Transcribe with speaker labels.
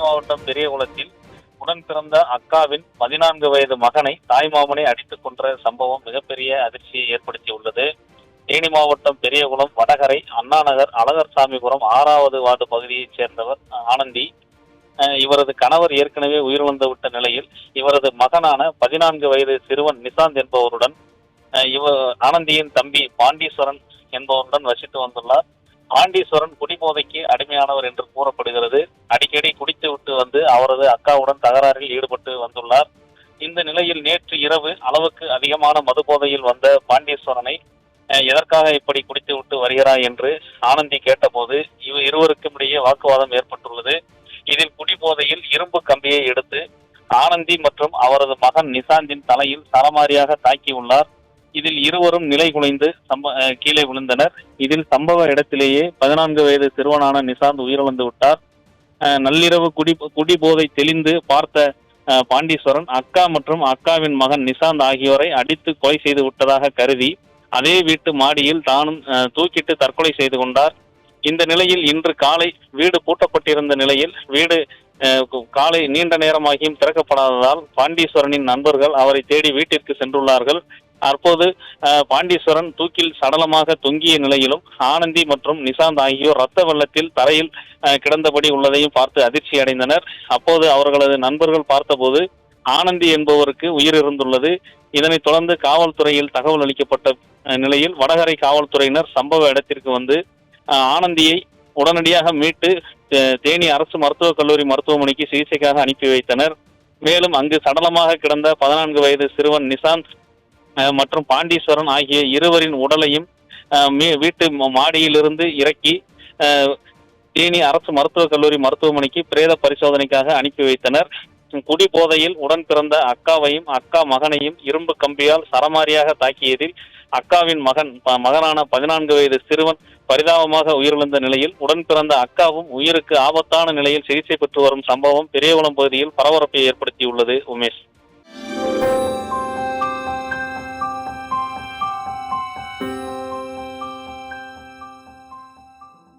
Speaker 1: மாவட்டம் பெரியகுளத்தில் உடன் பிறந்த அக்காவின் 14 வயது மகனை தாய்மாமனை அடித்துக் கொன்ற சம்பவம் மிகப்பெரிய அதிர்ச்சியை ஏற்படுத்தியுள்ளது. தேனி மாவட்டம் பெரியகுளம் வடகரை அண்ணாநகர் அழகர்சாமிபுரம் 6வது வார்டு பகுதியைச் சேர்ந்தவர் ஆனந்தி. இவரது கணவர் ஏற்கனவே உயிரிழந்து விட்ட நிலையில் இவரது மகனான 14 வயது சிறுவன் நிசாந்த் என்பவருடன் ஆனந்தியின் தம்பி பாண்டீஸ்வரன் என்பவருடன் வசித்து வந்துள்ளார். பாண்டீஸ்வரன் குடிபோதைக்கு அடிமையானவர் என்று கூறப்படுகிறது. அடிக்கடி குடித்து விட்டு வந்து அவரது அக்காவுடன் தகராறில் ஈடுபட்டு வந்துள்ளார். இந்த நிலையில் நேற்று இரவு அளவுக்கு அதிகமான மது போதையில் வந்த பாண்டீஸ்வரனை எதற்காக இப்படி குடித்து விட்டு வருகிறாய் என்று ஆனந்தி கேட்டபோது இருவருக்கும் இடையே வாக்குவாதம் ஏற்பட்டுள்ளது. இதில் குடிபோதையில் இரும்பு கம்பியை எடுத்து ஆனந்தி மற்றும் அவரது மகன் நிசாந்தின் தலையில் சரமாரியாக தாக்கியுள்ளார். இதில் இருவரும் நிலை குலைந்து கீழே விழுந்தனர். இதில் சம்பவ இடத்திலேயே 14 வயது சிறுவனான நிசாந்த் உயிரிழந்து விட்டார். நள்ளிரவு குடிபோதை தெளிந்து பார்த்த பாண்டீஸ்வரன் அக்கா மற்றும் அக்காவின் மகன் நிசாந்த் ஆகியோரை அடித்து கொலை செய்து விட்டதாக கருதி அதே வீட்டு மாடியில் தானும் தூக்கிட்டு தற்கொலை செய்து கொண்டார். இந்த நிலையில் இன்று காலை வீடு பூட்டப்பட்டிருந்த நிலையில் வீடு காலை நீண்ட நேரமாகியும் திறக்கப்படாததால் பாண்டீஸ்வரனின் நண்பர்கள் அவரை தேடி வீட்டிற்கு சென்றுள்ளார்கள். அப்போது பாண்டீஸ்வரன் தூக்கில் சடலமாக தொங்கிய நிலையிலும் ஆனந்தி மற்றும் நிசாந்த் ஆகியோர் இரத்த வெள்ளத்தில் தரையில் கிடந்தபடி உள்ளதையும் பார்த்து அதிர்ச்சி அடைந்தனர். அப்போது அவர்களது நண்பர்கள் பார்த்தபோது ஆனந்தி என்பவருக்கு உயிர் இருந்துள்ளது. இதனைத் தொடர்ந்து காவல்துறையில் தகவல் அளிக்கப்பட்ட நிலையில் வடகரை காவல்துறையினர் சம்பவ இடத்திற்கு வந்து ஆனந்தியை உடனடியாக மீட்டு தேனி அரசு மருத்துவக் கல்லூரி மருத்துவமனைக்கு சிகிச்சைக்காக அனுப்பி வைத்தனர். மேலும் அங்கு சடலமாக கிடந்த 14 வயது சிறுவன் நிசாந்த் மற்றும் பாண்டீஸ்வரன் ஆகிய இருவரின் உடலையும் வீட்டு மாடியிலிருந்து இறக்கி தேனி அரசு மருத்துவக் கல்லூரி மருத்துவமனைக்கு பிரேத பரிசோதனைக்காக அனுப்பி வைத்தனர். குடி போதையில் உடன் பிறந்த அக்காவையும் அக்கா மகனையும் இரும்பு கம்பியால் சரமாரியாக தாக்கியதில் அக்காவின் மகனான 14 வயது சிறுவன் பரிதாபமாக உயிரிழந்த நிலையில் உடன் பிறந்த அக்காவும் உயிருக்கு ஆபத்தான நிலையில் சிகிச்சை பெற்று வரும் சம்பவம் பெரியகுளம் பகுதியில் பரபரப்பை ஏற்படுத்தியுள்ளது. உமேஷ்.